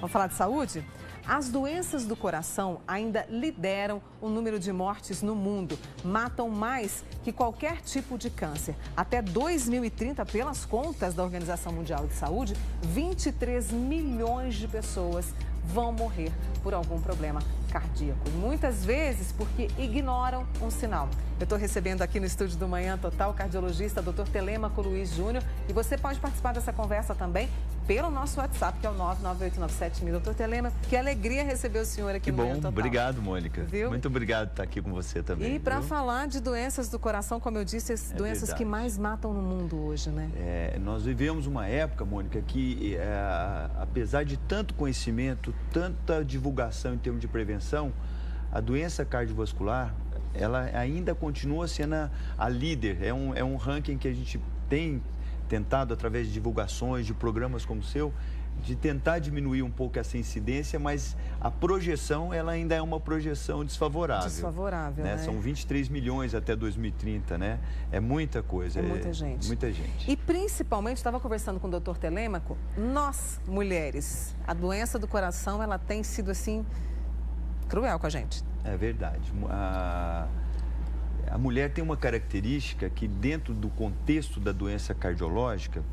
Vamos falar de saúde? As doenças do coração ainda lideram o número de mortes no mundo. Matam mais que qualquer tipo de câncer. Até 2030, pelas contas da Organização Mundial de Saúde, 23 milhões de pessoas vão morrer por algum problema cardíaco. Muitas vezes porque ignoram um sinal. Eu estou recebendo aqui no estúdio do Manhã Total o cardiologista Dr. Telêmaco Luiz Júnior. E você pode participar dessa conversa também pelo nosso WhatsApp, que é o 99897.000. Dr. Telêmaco, que alegria receber o senhor aqui no Manhã Total. Obrigado, Mônica. Viu? Muito obrigado por estar aqui com você também. E para falar de doenças do coração, como eu disse, as doenças verdade. que mais matam no mundo hoje, né? Nós vivemos uma época, Mônica, que apesar de tanto conhecimento, tanta divulgação em termos de prevenção, a doença cardiovascular, ela ainda continua sendo a líder. É um ranking que a gente tem tentado, através de divulgações, de programas como o seu, de tentar diminuir um pouco essa incidência, mas a projeção, ela ainda é uma projeção desfavorável. Desfavorável, né? São 23 milhões até 2030, né? É muita coisa. É muita gente. Muita gente. E principalmente, estava conversando com o Dr. Telêmaco, nós, mulheres, a doença do coração, ela tem sido, assim, cruel com a gente. É verdade. A mulher tem uma característica que, dentro do contexto da doença cardiológica,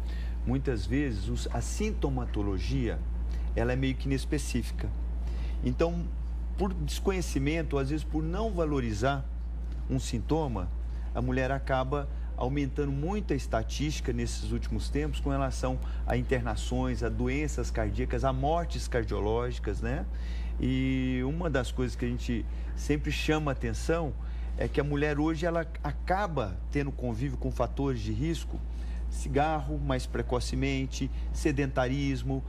muitas vezes a sintomatologia, ela é meio que inespecífica. Então, por desconhecimento, às vezes por não valorizar um sintoma, a mulher acaba aumentando muito a estatística nesses últimos tempos com relação a internações, a doenças cardíacas, a mortes cardiológicas, né? E uma das coisas que a gente sempre chama atenção é que a mulher hoje, ela acaba tendo convívio com fatores de risco, cigarro mais precocemente, sedentarismo,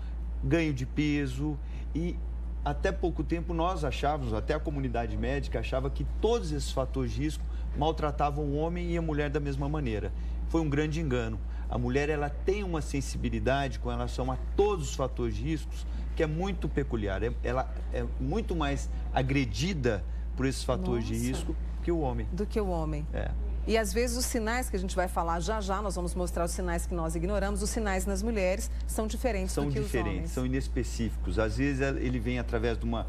ganho de peso, e até pouco tempo nós achávamos, até a comunidade médica achava que todos esses fatores de risco maltratavam o homem e a mulher da mesma maneira. Foi um grande engano. A mulher, ela tem uma sensibilidade com relação a todos os fatores de riscos que é muito peculiar. Ela é muito mais agredida por esses fatores de risco que o homem. Do que o homem. E às vezes os sinais que a gente vai falar já, nós vamos mostrar os sinais que nós ignoramos, os sinais nas mulheres são diferentes do que os homens. São diferentes, são inespecíficos. Às vezes ele vem através de uma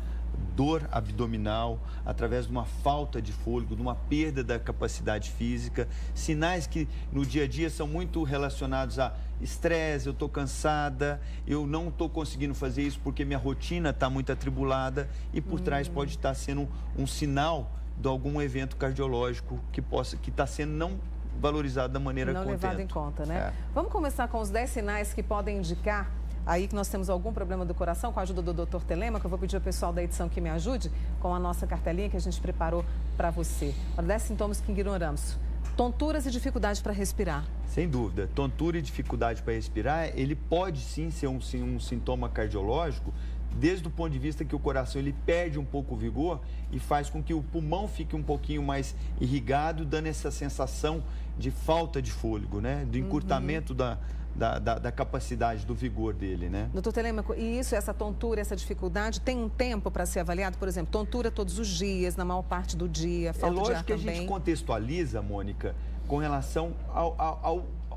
dor abdominal, através de uma falta de fôlego, de uma perda da capacidade física, sinais que no dia a dia são muito relacionados a estresse, eu estou cansada, eu não estou conseguindo fazer isso porque minha rotina está muito atribulada, e por trás pode estar sendo um sinal de algum evento cardiológico que está sendo não valorizado da maneira que não levado em conta, né? Vamos começar com os 10 sinais que podem indicar aí que nós temos algum problema do coração, com a ajuda do Dr. Telêmaco. Eu vou pedir ao pessoal da edição que me ajude com a nossa cartelinha que a gente preparou para você. 10 sintomas que ignoramos. Tonturas e dificuldade para respirar. Sem dúvida. Tontura e dificuldade para respirar, ele pode sim ser um sintoma cardiológico, desde o ponto de vista que o coração ele perde um pouco o vigor e faz com que o pulmão fique um pouquinho mais irrigado, dando essa sensação de falta de fôlego, né? Do encurtamento da capacidade, do vigor dele, né? Doutor Telêmaco, e isso, essa tontura, essa dificuldade, tem um tempo para ser avaliado? Por exemplo, tontura todos os dias, na maior parte do dia, falta de ar também? É lógico que a gente contextualiza, Mônica, com relação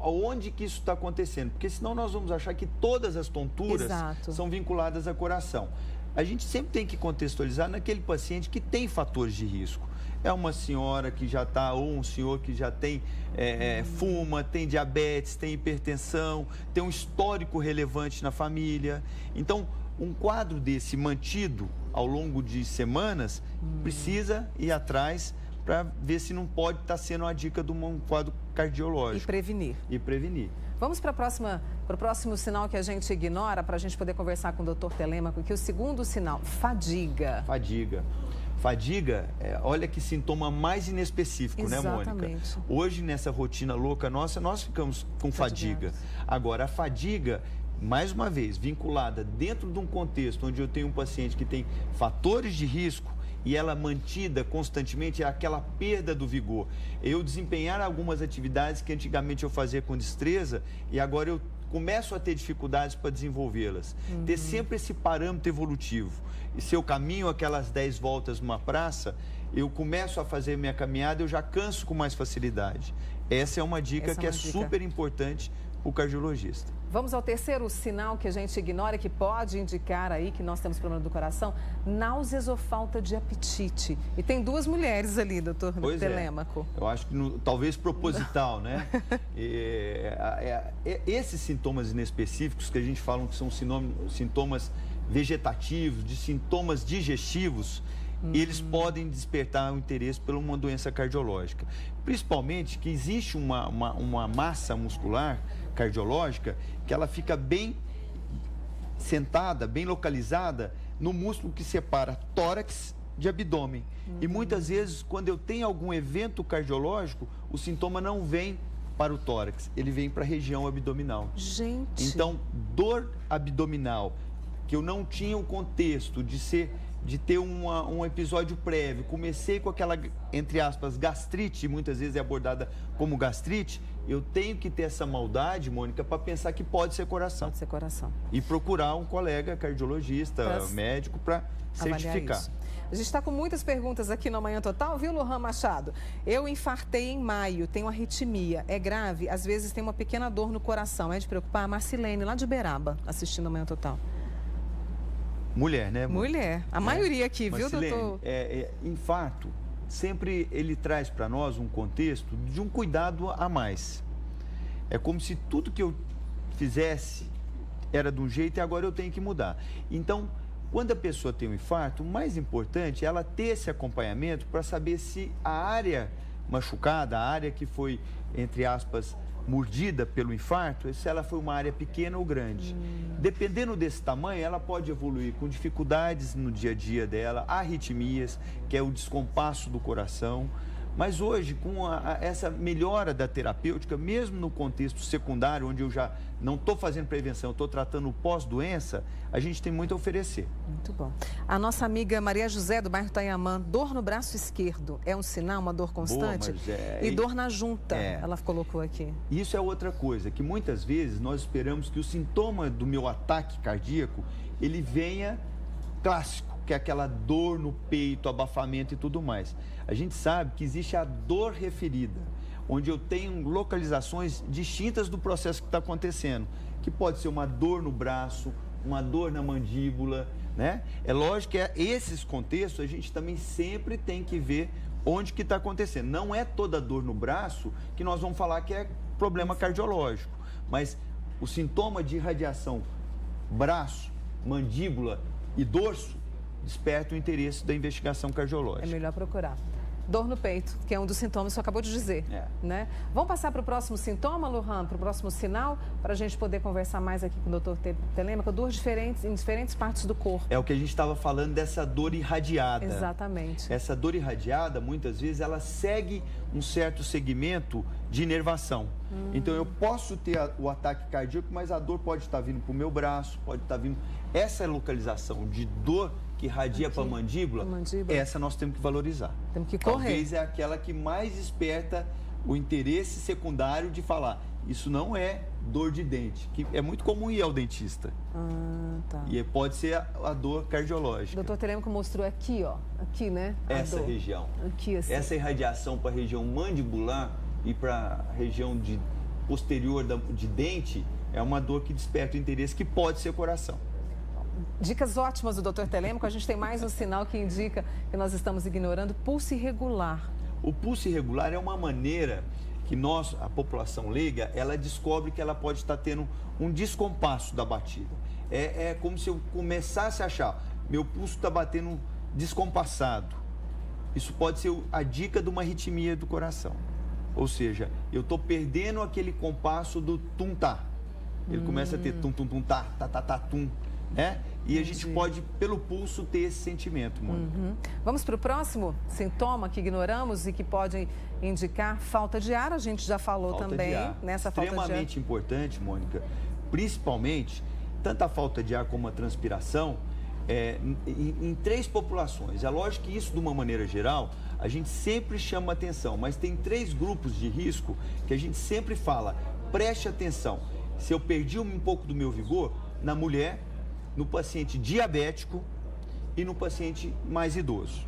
aonde que isso está acontecendo, porque senão nós vamos achar que todas as tonturas são vinculadas ao coração. A gente sempre tem que contextualizar naquele paciente que tem fatores de risco. É uma senhora que já está, ou um senhor que já tem fuma, tem diabetes, tem hipertensão, tem um histórico relevante na família. Então, um quadro desse mantido ao longo de semanas precisa ir atrás para ver se não pode estar sendo uma dica de um quadro cardiológico. E prevenir. Vamos para o próximo sinal que a gente ignora, para a gente poder conversar com o Dr. Telêmaco, que é o segundo sinal, fadiga. Fadiga, olha que sintoma mais inespecífico, né, Mônica? Hoje, nessa rotina louca nossa, nós ficamos com fadiga. Agora, a fadiga, mais uma vez, vinculada dentro de um contexto onde eu tenho um paciente que tem fatores de risco, e ela mantida constantemente, é aquela perda do vigor. Eu desempenhar algumas atividades que antigamente eu fazia com destreza e agora eu começo a ter dificuldades para desenvolvê-las. Ter sempre esse parâmetro evolutivo. E se eu caminho aquelas 10 voltas numa praça, eu começo a fazer minha caminhada, eu já canso com mais facilidade. Essa é uma dica super importante o cardiologista. Vamos ao terceiro sinal que a gente ignora, que pode indicar aí que nós temos problema do coração: náuseas ou falta de apetite. E tem duas mulheres ali, doutor Telêmaco. Eu acho que talvez proposital, né? Esses sintomas inespecíficos que a gente fala que são sintomas vegetativos, de sintomas digestivos, eles podem despertar o interesse por uma doença cardiológica. Principalmente que existe uma massa muscular cardiológica que ela fica bem sentada, bem localizada no músculo que separa tórax de abdômen. E muitas vezes, quando eu tenho algum evento cardiológico, o sintoma não vem para o tórax, ele vem para a região abdominal. Gente! Então, dor abdominal, que eu não tinha o contexto de ter um episódio prévio, comecei com aquela, entre aspas, gastrite, muitas vezes é abordada como gastrite, eu tenho que ter essa maldade, Mônica, para pensar que pode ser coração. Pode ser coração. E procurar um colega cardiologista, médico, para certificar. Isso. A gente está com muitas perguntas aqui no Manhã Total, viu, Lohan Machado? Eu infartei em maio, tenho arritmia, é grave, às vezes tem uma pequena dor no coração, é de preocupar? Marcilene, lá de Uberaba, assistindo o Manhã Total. Mulher, né? Mulher. A maioria aqui, viu, Marcilene, doutor? Infarto, sempre ele traz para nós um contexto de um cuidado a mais. É como se tudo que eu fizesse era de um jeito e agora eu tenho que mudar. Então, quando a pessoa tem um infarto, o mais importante é ela ter esse acompanhamento para saber se a área machucada, a área que foi, entre aspas, mordida pelo infarto, se ela foi uma área pequena ou grande. Dependendo desse tamanho, ela pode evoluir com dificuldades no dia a dia dela, arritmias, que é o descompasso do coração. Mas hoje, com essa melhora da terapêutica, mesmo no contexto secundário, onde eu já não estou fazendo prevenção, estou tratando o pós-doença, a gente tem muito a oferecer. Muito bom. A nossa amiga Maria José, do bairro Taiamã, dor no braço esquerdo, é um sinal, uma dor constante? E dor na junta, ela colocou aqui. Isso é outra coisa, que muitas vezes nós esperamos que o sintoma do meu ataque cardíaco, ele venha clássico, que é aquela dor no peito, abafamento e tudo mais. A gente sabe que existe a dor referida, onde eu tenho localizações distintas do processo que está acontecendo, que pode ser uma dor no braço, uma dor na mandíbula, né? É lógico que esses contextos a gente também sempre tem que ver onde que está acontecendo. Não é toda dor no braço que nós vamos falar que é problema cardiológico, mas o sintoma de irradiação, braço, mandíbula e dorso, desperta o interesse da investigação cardiológica. É melhor procurar. Dor no peito, que é um dos sintomas que você acabou de dizer. Né? Vamos passar para o próximo sintoma, Lohan, para o próximo sinal, para a gente poder conversar mais aqui com o doutor Telêmaco, dor diferentes em diferentes partes do corpo. É o que a gente estava falando dessa dor irradiada. Exatamente. Essa dor irradiada, muitas vezes, ela segue um certo segmento de inervação. Então, eu posso ter o ataque cardíaco, mas a dor pode estar vindo para o meu braço, pode estar vindo... Essa localização de dor que irradia para a mandíbula, essa nós temos que valorizar. Temos que correr. Talvez é aquela que mais desperta o interesse secundário de falar, isso não é dor de dente, que é muito comum ir ao dentista. Tá. E pode ser a dor cardiológica. O doutor Telêmaco mostrou aqui, ó, aqui, né? Essa região. Aqui, assim. Essa irradiação para a região mandibular e para a região posterior de dente é uma dor que desperta o interesse, que pode ser coração. Dicas ótimas do doutor Telêmaco. A gente tem mais um sinal que indica que nós estamos ignorando: pulso irregular. O pulso irregular é uma maneira que nós, a população leiga, ela descobre que ela pode estar tendo um descompasso da batida. É como se eu começasse a achar, meu pulso está batendo descompassado. Isso pode ser a dica de uma arritmia do coração. Ou seja, eu estou perdendo aquele compasso do tum-tá. Ele começa a ter tum-tum-tum-tá, tá-tá-tá-tum. E a gente pode, pelo pulso, ter esse sentimento, Mônica. Vamos para o próximo sintoma que ignoramos e que pode indicar falta de ar. A gente já falou também nessa falta de ar. Extremamente importante, Mônica, principalmente, tanto a falta de ar como a transpiração, em três populações. É lógico que isso, de uma maneira geral, a gente sempre chama atenção, mas tem 3 grupos de risco que a gente sempre fala, preste atenção. Se eu perdi um pouco do meu vigor, na mulher, no paciente diabético e no paciente mais idoso.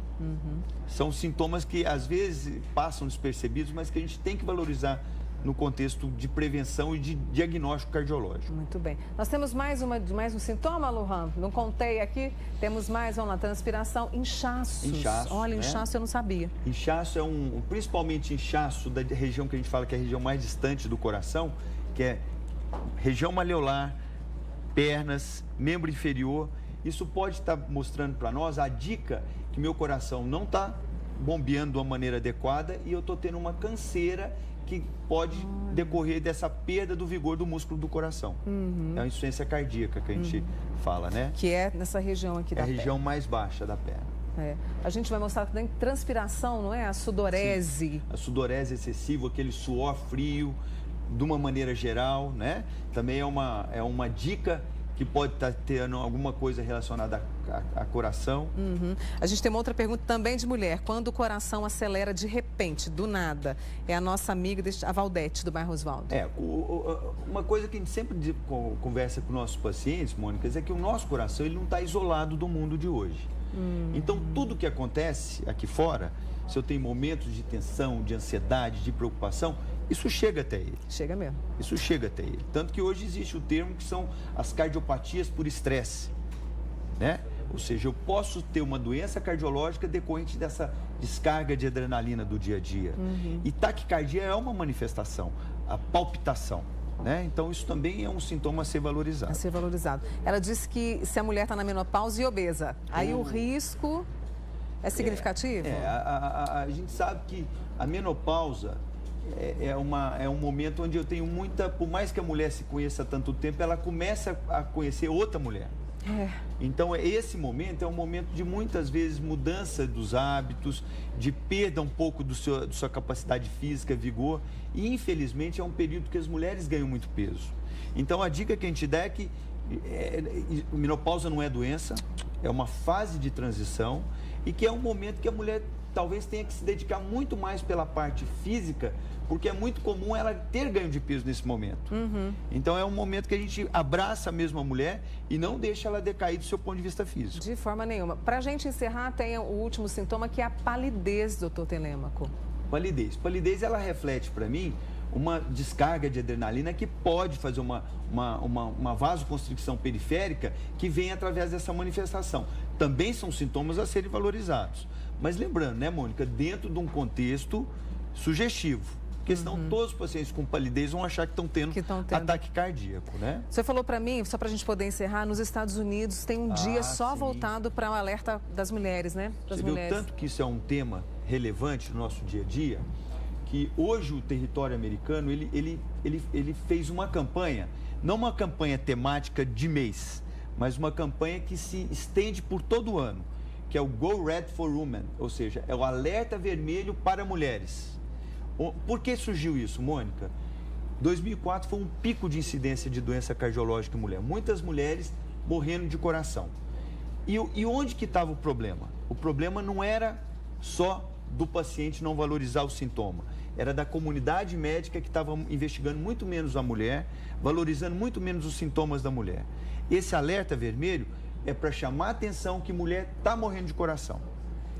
São sintomas que às vezes passam despercebidos, mas que a gente tem que valorizar no contexto de prevenção e de diagnóstico cardiológico. Muito bem. Nós temos mais um sintoma, Lohan? Não contei aqui. Temos mais, vamos lá, transpiração, inchaços. Inchaço, olha, né? Inchaço eu não sabia. Inchaço é principalmente inchaço da região que a gente fala que é a região mais distante do coração, que é região maleolar, pernas, membro inferior. Isso pode estar mostrando para nós a dica que meu coração não está bombeando de uma maneira adequada e eu estou tendo uma canseira que pode decorrer dessa perda do vigor do músculo do coração. É uma insuficiência cardíaca que a gente fala, né? Que é nessa região aqui da perna. É a região mais baixa da perna. É. A gente vai mostrar também transpiração, não é? A sudorese. Sim. A sudorese excessiva, aquele suor frio, de uma maneira geral, né? Também é uma dica que pode estar tendo alguma coisa relacionada a coração. A gente tem uma outra pergunta também de mulher. Quando o coração acelera de repente, do nada? É a nossa amiga, a Valdete, do bairro Osvaldo. Uma coisa que a gente sempre conversa com nossos pacientes, Mônica, é que o nosso coração ele não está isolado do mundo de hoje. Então, tudo que acontece aqui fora, se eu tenho momentos de tensão, de ansiedade, de preocupação, isso chega até ele. Chega mesmo. Isso chega até ele. Tanto que hoje existe o termo que são as cardiopatias por estresse, né? Ou seja, eu posso ter uma doença cardiológica decorrente dessa descarga de adrenalina do dia a dia. E taquicardia é uma manifestação, a palpitação, né? Então, isso também é um sintoma a ser valorizado. A ser valorizado. Ela disse que se a mulher está na menopausa e obesa, aí o risco é significativo? A gente sabe que a menopausa é um momento onde eu tenho muita... Por mais que a mulher se conheça há tanto tempo, ela começa a conhecer outra mulher. Então, esse momento é um momento de, muitas vezes, mudança dos hábitos, de perda um pouco da sua capacidade física, vigor. E, infelizmente, é um período que as mulheres ganham muito peso. Então, a dica que a gente dá é que menopausa não é doença, é uma fase de transição e que é um momento que a mulher talvez tenha que se dedicar muito mais pela parte física, porque é muito comum ela ter ganho de peso nesse momento. Então, é um momento que a gente abraça mesmo a mulher e não deixa ela decair do seu ponto de vista físico. De forma nenhuma. Para a gente encerrar, tem o último sintoma, que é a palidez, doutor Telêmaco. Palidez. Palidez, ela reflete para mim uma descarga de adrenalina que pode fazer uma vasoconstricção periférica que vem através dessa manifestação. Também são sintomas a serem valorizados. Mas lembrando, né, Mônica, dentro de um contexto sugestivo. Porque senão todos os pacientes com palidez vão achar que estão tendo ataque cardíaco, né? Você falou para mim, só para a gente poder encerrar, nos Estados Unidos tem um dia só voltado para o alerta das mulheres, né? Você viu tanto que isso é um tema relevante no nosso dia a dia, que hoje o território americano, ele fez uma campanha, não uma campanha temática de mês, mas uma campanha que se estende por todo o ano, que é o Go Red for Women, ou seja, é o alerta vermelho para mulheres. Por que surgiu isso, Mônica? 2004 foi um pico de incidência de doença cardiológica em mulher. Muitas mulheres morrendo de coração. E onde que estava o problema? O problema não era só do paciente não valorizar o sintoma. Era da comunidade médica que estava investigando muito menos a mulher, valorizando muito menos os sintomas da mulher. Esse alerta vermelho é para chamar a atenção que mulher está morrendo de coração.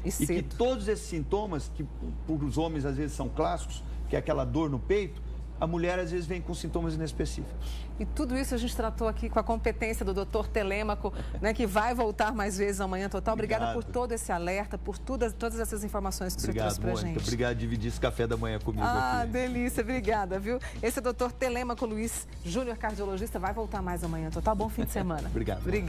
E que todos esses sintomas, que para os homens às vezes são clássicos, que é aquela dor no peito, a mulher às vezes vem com sintomas inespecíficos. E tudo isso a gente tratou aqui com a competência do doutor Telêmaco, né, que vai voltar mais vezes amanhã total. Obrigada por todo esse alerta, por todas essas informações que o senhor trouxe pra gente. Obrigado por dividir esse café da manhã comigo aqui. Ah, delícia, obrigada, viu? Esse é o doutor Telêmaco Luiz Júnior, cardiologista, vai voltar mais amanhã total. Bom fim de semana. Obrigado. Obrigada.